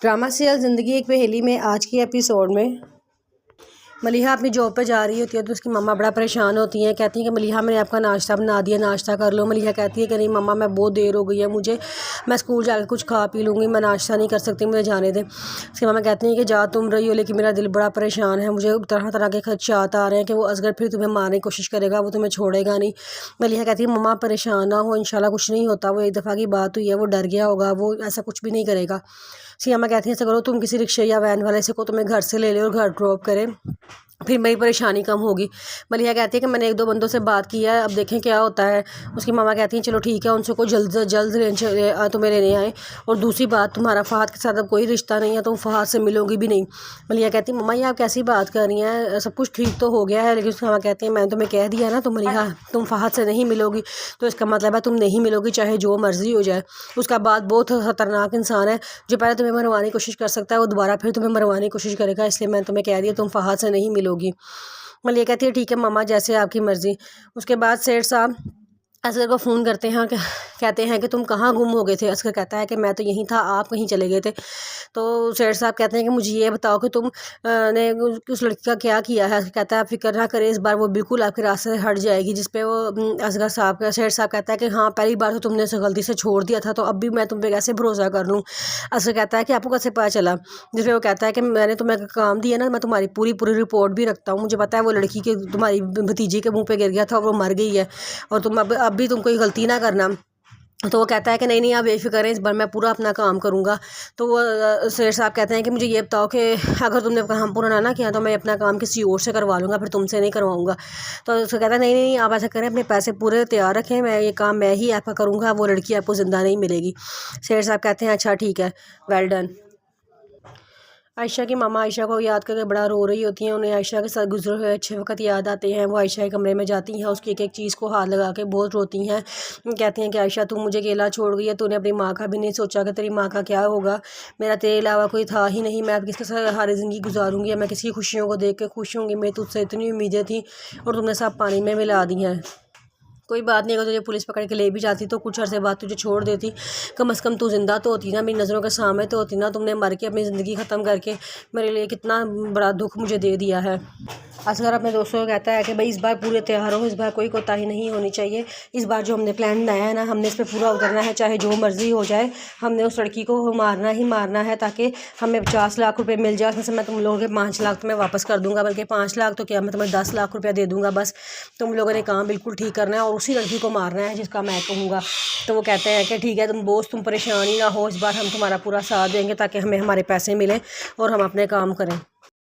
Drama serial ज़िंदगी एक पहेली में आज की एपिसोड में मलिहा अपनी जॉब पे जा रही होती है तो उसकी मम्मा बड़ा परेशान होती हैं। कहती हैं कि मलिहा मैंने आपका नाश्ता बना दिया, नाश्ता कर लो। मलिहा कहती है कि नहीं मम्मा, मैं बहुत देर हो गई है मुझे, मैं स्कूल जाकर कुछ खा पी लूँगी, मैं नाश्ता नहीं कर सकती, मुझे जाने दें। उसकी मम्मा कहती हैं कि जा तुम रही हो, लेकिन मेरा दिल बड़ा परेशान है, मुझे तरह तरह के खदशात आ रहे हैं कि वो असगर फिर तुम्हें मारने की कोशिश करेगा, वो तुम्हें छोड़ेगा नहीं। मलिहा कहती है मम्मा परेशान ना हो, इंशाल्लाह कुछ नहीं होता, वो एक दफ़ा की बात हुई है, वो डर गया होगा, वो ऐसा कुछ भी नहीं करेगा। उसकी अम्मा कहती हैं ऐसा करो तुम किसी रिक्शे या वैन वाले से को तुम्हें घर से ले ले और घर ड्रॉप करे, फिर मेरी परेशानी कम होगी। मलिहा कहती है कि मैंने एक दो बंदों से बात की है, अब देखें क्या होता है। उसकी मामा कहती हैं चलो ठीक है, उनसे को जल्द से जल्द तुम्हें लेने आए। और दूसरी बात, तुम्हारा फहद के साथ अब कोई रिश्ता नहीं है, तुम फहद से मिलोगी भी नहीं। मलिहा कहती है मम्मा ये आप कैसी बात कर रही हैं, सब कुछ ठीक तो हो गया है। लेकिन उसकी मामा कहती है मैंने तुम्हें कह दिया ना, तो मलिहा तुम फहद से नहीं मिलोगी, तो इसका मतलब है तुम नहीं मिलोगी चाहे जो मर्जी हो जाए। उसका बाद बहुत ख़तरनाक इंसान है, जो पहले तुम्हें मरवाने की कोशिश कर सकता है, वो दोबारा फिर तुम्हें मरवाने की कोशिश करेगा, इसलिए मैंने तुम्हें कह दिया तुम फहद से नहीं मिलोगी। मलिहा कहती है ठीक है मम्मा, जैसे आपकी मर्जी। उसके बाद सेठ साहब असगर को फ़ोन करते हैं, कहते हैं कि तुम कहाँ गुम हो गए थे। असगर कहता है कि मैं तो यहीं था, आप कहीं चले गए थे। तो सेठ साहब कहते हैं कि मुझे ये बताओ कि तुम ने उस लड़की का क्या किया है। कहता है आप फिक्र ना करें, इस बार वो बिल्कुल आपके रास्ते से हट जाएगी। जिस पे वो असगर साहब का सेठ साहब कहता है कि हाँ पहली बार तो तुमने उसे गलती से छोड़ दिया था, तो अब भी मैं तुम पे कैसे भरोसा कर लूँ। असगर कहता है कि आपको कैसे पता चला। जिस पे वो कहता है कि मैंने तुम्हें काम दिया ना, मैं तुम्हारी पूरी रिपोर्ट भी रखता हूँ, मुझे पता है वो लड़की के तुम्हारी भतीजी के मुँह पर गिर गया था और वो मर गई है, और तुम अब भी तुम कोई गलती ना करना। तो वो कहता है कि नहीं आप बेफिक्र हैं, इस बार मैं पूरा अपना काम करूँगा। तो वो शेर साहब कहते हैं कि मुझे ये बताओ कि अगर तुमने काम पूरा ना किया तो मैं अपना काम किसी और से करवा लूँगा, फिर तुमसे नहीं करवाऊँगा। तो उसको कहता है नहीं आप ऐसा करें, अपने पैसे पूरे तैयार रखें, मैं ये काम मैं ही आपका करूँगा, वो लड़की आपको ज़िंदा नहीं मिलेगी। शेर साहब कहते हैं अच्छा ठीक है, वेल डन। आयशा की मामा आयशा को याद करके बड़ा रो रही होती हैं। उन्हें आयशा के साथ गुजरे हुए अच्छे वक्त याद आते हैं। वो आयशा के कमरे में जाती हैं, उसकी एक एक चीज़ को हाथ लगा के बहुत रोती हैं। कहती हैं कि आयशा तू मुझे अकेला छोड़ गई है, तूने अपनी माँ का भी नहीं सोचा कि तेरी माँ का क्या होगा। मेरा तेरे अलावा कोई था ही नहीं, मैं अब किसके साथ सारी ज़िंदगी गुजारूंगी, मैं किसी खुशियों को देख के खुश होंगी, मैं तुझसे इतनी उम्मीदें थी और तुमने सब पानी में मिला दी हैं। कोई बात नहीं, अगर तुझे पुलिस पकड़ के ले भी जाती तो कुछ अर्से बाद तुझे छोड़ देती, कम से कम तू ज़िंदा तो होती ना, मेरी नज़रों के सामने तो होती ना। तुमने मर के अपनी ज़िंदगी ख़त्म करके मेरे लिए कितना बड़ा दुख मुझे दे दिया है। असगर अपने दोस्तों को कहता है कि भाई इस बार पूरे तैयार हो, इस बार कोई कोताही नहीं होनी चाहिए। इस बार जो हमने प्लान बनाया है ना, हमने इस पर पूरा उतरना है, चाहे जो मर्ज़ी हो जाए। हमने उस लड़की को मारना ही मारना है, ताकि हमें 50 लाख रुपए मिल जाए। उसमें से मैं तुम लोगों के 5 लाख तो मैं वापस कर दूंगा, बल्कि 5 लाख तो क्या, मैं तुम्हें 10 लाख रुपया दे दूंगा। बस तुम लोगों ने काम बिल्कुल ठीक करना है और उसी लड़की को मारना है जिसका मैं कहूँगा। तो वो कहते हैं कि ठीक है तुम बॉस, तुम परेशान ही ना हो, इस बार हम तुम्हारा पूरा साथ देंगे ताकि हमें हमारे पैसे मिलें और हम अपने काम करें।